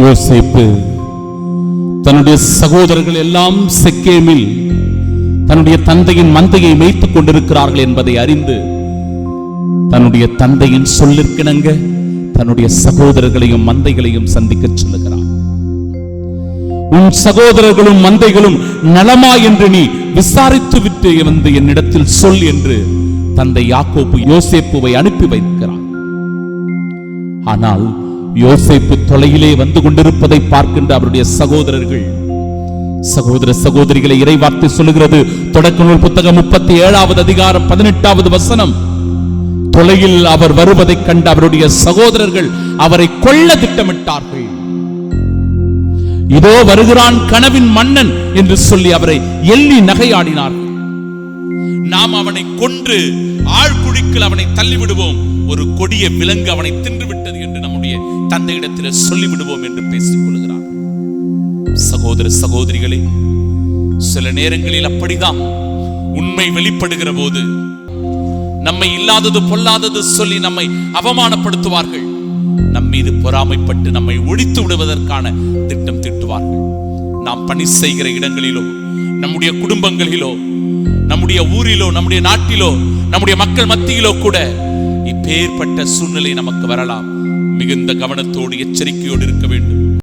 யோசேப்பு தன்னுடைய சகோதரர்கள் எல்லாம் செக்கேமில் தன்னுடைய தந்தையின் மந்தையை மேய்த்துக் கொண்டிருக்கிறார்கள் என்பதை அறிந்து தன்னுடைய தந்தையின் சொல்லிற்கிணங்க தன்னுடைய சகோதரர்களையும் மந்தைகளையும் சந்திக்க சொல்லுகிறார். உன் சகோதரர்களும் மந்தைகளும் நலமா என்று நீ விசாரித்து விட்டு வந்து என்னிடத்தில் சொல் என்று தந்தை யாக்கோபு யோசேப்புவை அனுப்பி வைக்கிறார். ஆனால் யோசேப்பு தொலையிலே வந்து கொண்டிருப்பதை பார்க்கின்ற அவருடைய சகோதரர்கள், சகோதர சகோதரிகளை இறைவார்த்தை சொல்லுகிறது. தொடக்க நூல் புத்தகம் 37வது அதிகாரம் 18வது வசனம். தொலையில் அவர் வருவதை கண்ட அவருடைய சகோதரர்கள் அவரை கொல்ல திட்டமிட்டார்கள். இதோ வருகிறான் கனவின் மன்னன் என்று சொல்லி அவரை எள்ளி நகையாடினார்கள். நாம் அவனை கொன்று ஆழ்குழிக்குள் அவனை தள்ளிவிடுவோம், ஒரு கொடிய விலங்கு அவனை தின்று விட்டது என்று நம்முடைய தந்தையிடத்தில் சொல்லிவிடுவோம் என்று பேசிக் கொள்கிறார். சகோதர சகோதரிகளே, சில நேரங்களில் அப்படிதான் உண்மை வெளிப்படுகிற போது நம்மை இல்லாதது பொல்லாதது சொல்லி நம்மை அவமானப்படுத்துவார்கள். நம் மீது பொறாமைப்பட்டு நம்மை ஒழித்து விடுவதற்கான திட்டம் தீட்டுவார்கள். நாம் பணி செய்கிற இடங்களிலோ, நம்முடைய குடும்பங்களிலோ, நம்முடைய ஊரிலோ, நம்முடைய நாட்டிலோ, நம்முடைய மக்கள் மத்தியிலோ கூட இப்பேற்பட்ட சூழ்நிலை நமக்கு வரலாம். மிகுந்த கவனத்தோடு எச்சரிக்கையோடு இருக்க வேண்டும்.